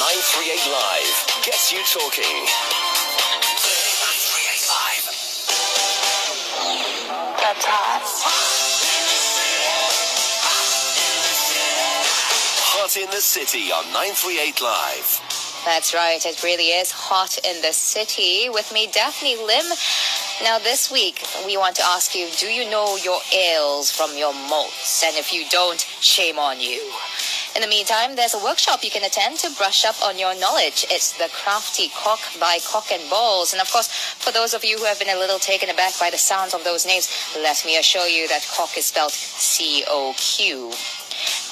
938 Live gets you talking. 938 Live. That's hot. Hot in the City on 938 Live. That's right, it really is hot in the city. With me, Daphne Lim. Now this week, we want to ask you, do you know your ales from your malts? And if you don't, shame on you. In the meantime, there's a workshop you can attend to brush up on your knowledge. It's the Crafty Coq by Coq Balls. And of course, for those of you who have been a little taken aback by the sounds of those names, let me assure you that Coq is spelled C-O-Q.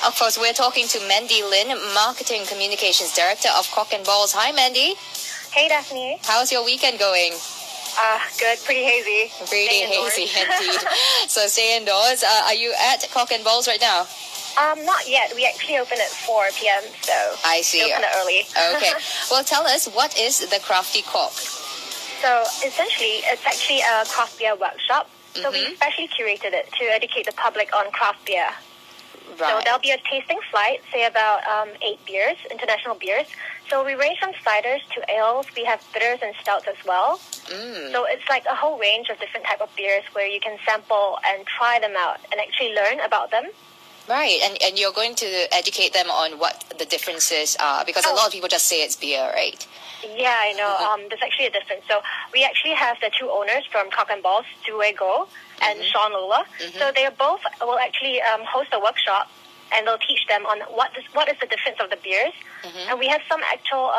Of course, we're talking to Mandy Lin, Marketing Communications Director of Coq Balls. Hi, Mandy. Hey, Daphne. How's your weekend going? Good. Pretty hazy. Pretty hazy, indeed. So stay indoors. Are you at Coq Balls right now? Not yet. We actually open at 4 p.m., so I see. Still kind of early. Okay. Well, tell us, what is the Crafty Coq? So essentially, it's actually a craft beer workshop. So we specially curated it to educate the public on craft beer. Right. So there'll be a tasting flight, say about 8 beers, international beers. So we range from ciders to ales. We have bitters and stouts as well. So it's like a whole range of different type of beers where you can sample and try them out and actually learn about them. Right, and you're going to educate them on what the differences are, because a lot of people just say it's beer, right? Yeah, I know. There's actually a difference. So we actually have the two owners from Coq Balls, Zhuwei and Lawlor. So they both will actually host a workshop, and they'll teach them on what is the difference of the beers. And we have some actual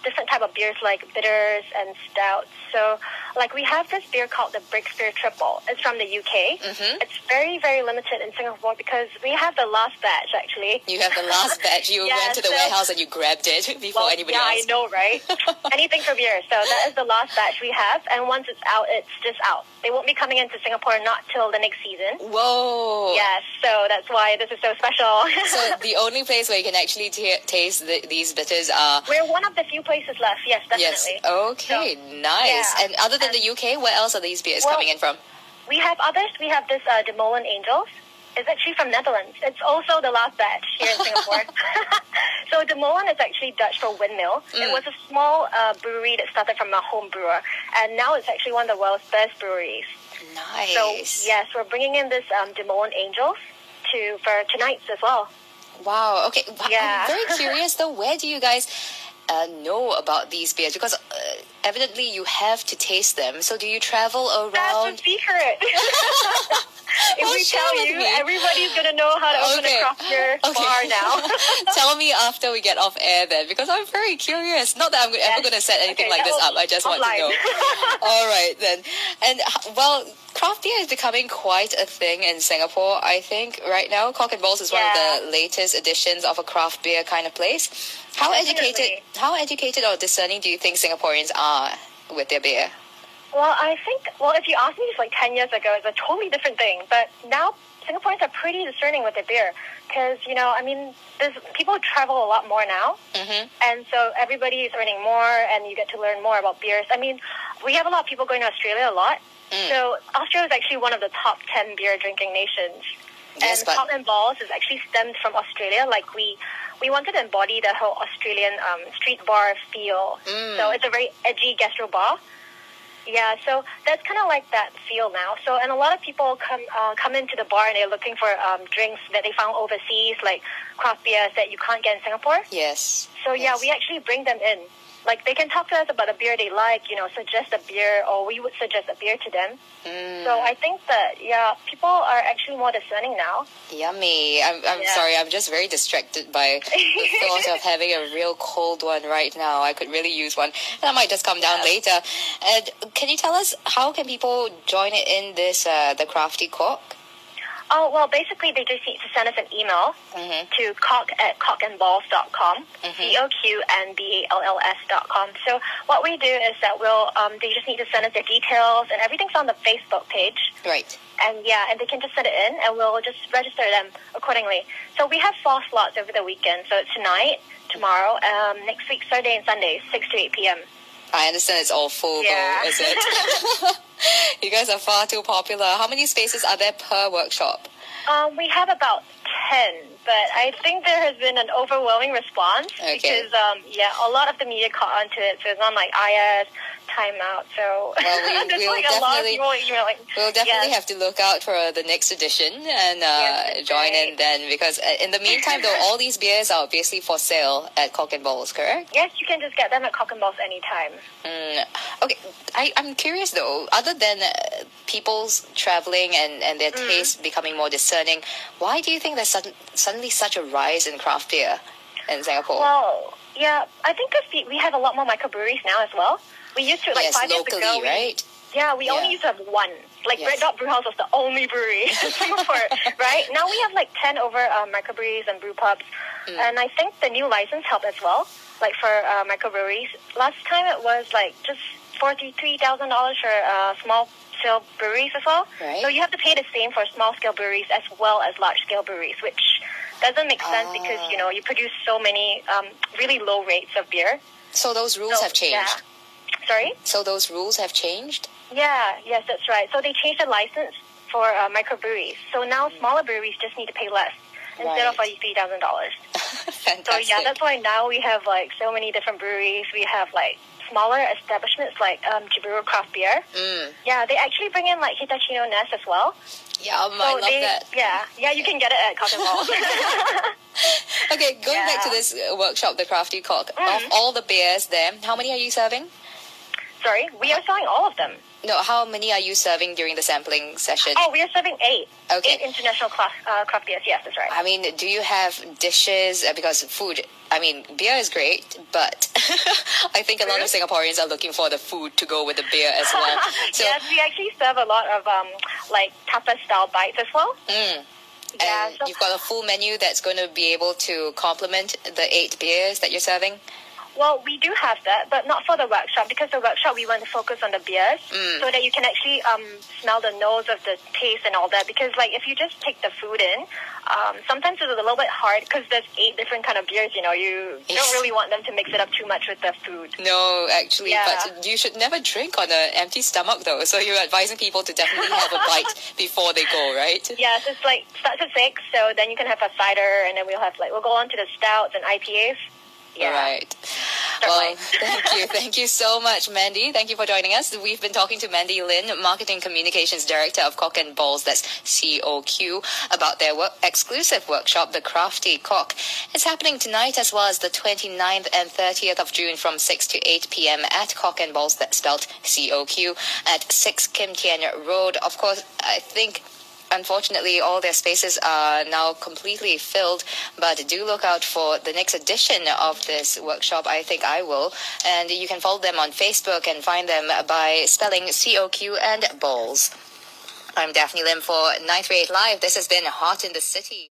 different type of beers like bitters and stouts. So like we have this beer called the Breaksphere Triple. It's from the UK. It's very, very limited in Singapore because we have the last batch actually. You have the last batch. You went to the warehouse and you grabbed it before anybody else. Yeah, I know, right? Anything for beer. So that is the last batch we have. And once it's out, it's just out. They won't be coming into Singapore not till the next season. Whoa. Yes, so that's why this is so special. So the only place where you can actually taste these bitters are... We're one of the few places left, yes, definitely. Yes, okay, so, nice. Yeah. And other than the UK, where else are these beers coming in from? We have others. We have this De Molen Angels. It's actually from Netherlands. It's also the last batch here in Singapore. So De Molen is actually Dutch for windmill. It was a small brewery that started from a home brewer. And now it's actually one of the world's best breweries. Nice. So, yes, we're bringing in this De Molen Angels for tonight's as well. Wow, okay. Yeah. I'm very curious though, where do you guys know about these beers? Because evidently you have to taste them. So do you travel around? That's a secret. If we tell you, everybody's going to know how to open a craft beer bar now. Tell me after we get off air then, because I'm very curious. Not that I'm ever going to set anything like this up. I just want to know. All right then. And well, craft beer is becoming quite a thing in Singapore, I think, right now. Coq Balls is one of the latest editions of a craft beer kind of place. How educated or discerning do you think Singaporeans are with their beer? Well, I think, if you asked me just like 10 years ago, it's a totally different thing. But now Singaporeans are pretty discerning with their beer because, people travel a lot more now. And so everybody is earning more and you get to learn more about beers. I mean, we have a lot of people going to Australia a lot. So Australia is actually one of the top 10 beer drinking nations. Yes, and Coq Balls is actually stemmed from Australia. Like we wanted to embody the whole Australian street bar feel. So it's a very edgy gastro bar. Yeah, so that's kind of like that feel now. So, and a lot of people come into the bar and they're looking for drinks that they found overseas, like craft beers that you can't get in Singapore. Yes. So yeah, we actually bring them in. Like they can talk to us about a beer they like, suggest a beer, or we would suggest a beer to them. So I think that, people are actually more discerning now. Yummy. I'm sorry, I'm just very distracted by the thought of having a real cold one right now. I could really use one. And I might just come down later. And can you tell us, how can people join in this, the Crafty Coq? Oh, well, basically, they just need to send us an email to coq@coqandballs.com, COQNBALLS.com. So what we do is that they just need to send us their details, and everything's on the Facebook page. Right. And and they can just send it in, and we'll just register them accordingly. So we have 4 slots over the weekend. So it's tonight, tomorrow, next week, Saturday and Sunday, 6 to 8 p.m. I understand it's all full, though, is it? You guys are far too popular. How many spaces are there per workshop? We have about 10, but I think there has been an overwhelming response because, a lot of the media caught onto it. So it's on like IS, Time Out. So there's like a lot of people emailing. We'll definitely have to look out for the next edition and join in then, because in the meantime, though, all these beers are obviously for sale at Coq Balls, correct? Yes, you can just get them at Coq Balls anytime. Okay, I'm curious though, other than people's traveling and their taste becoming more discerning, why do you think there's suddenly such a rise in craft beer in Singapore? Well, yeah, I think because we have a lot more microbreweries now as well. We used to, 5 years ago, right? We only used to have one. Like Red Dot Brewhouse was the only brewery in Singapore, right? Now we have like 10 over microbreweries and brew pubs. And I think the new license helped as well, like for microbreweries. Last time it was like just $43,000 for small scale breweries as well. Right. So you have to pay the same for small scale breweries as well as large scale breweries, which doesn't make sense because, you produce so many really low rates of beer. So those rules have changed? Yeah. Sorry? So those rules have changed? Yes, that's right. So they changed the license for microbreweries. So now smaller breweries just need to pay less instead of $3,000. Fantastic. So that's why now we have like so many different breweries. We have like smaller establishments like Jiburu Craft Beer. Yeah, they actually bring in like Hitachino Nest as well. Yum, I love that. Yeah, you can get it at Coq Balls. Okay, going back to this workshop, the Crafty Coq, of all the beers there, how many are you serving? Sorry, we are selling all of them. No, how many are you serving during the sampling session? Oh, we are serving 8. Okay. 8 international craft beers, yes, that's right. I mean, do you have dishes? Because food, beer is great, but I think a lot of Singaporeans are looking for the food to go with the beer as well. So, yes, we actually serve a lot of like tapas-style bites as well. Yeah, and you've got a full menu that's going to be able to complement the 8 beers that you're serving? Well, we do have that, but not for the workshop, because the workshop we want to focus on the beers so that you can actually smell the nose of the taste and all that. Because like if you just take the food in, sometimes it's a little bit hard because there's 8 different kind of beers. You don't really want them to mix it up too much with the food. No, actually, but you should never drink on an empty stomach though. So you're advising people to definitely have a bite before they go, right? Yes, it's like starts at 6, so then you can have a cider, and then we'll go on to the stouts and IPAs. Yeah. Right. Well, thank you so much, Mandy. Thank you for joining us. We've been talking to Mandy Lin, Marketing Communications Director of Coq Balls, that's COQ, about their exclusive workshop, the Crafty Coq. It's happening tonight as well as the 29th and 30th of June from 6 to 8 p.m. at Coq Balls, that's spelled COQ, at 6 Kim Tian Road. Of course, I think unfortunately, all their spaces are now completely filled, but do look out for the next edition of this workshop. I think I will. And you can follow them on Facebook and find them by spelling COQ and Balls. I'm Daphne Lim for 938 Live. This has been Hot in the City.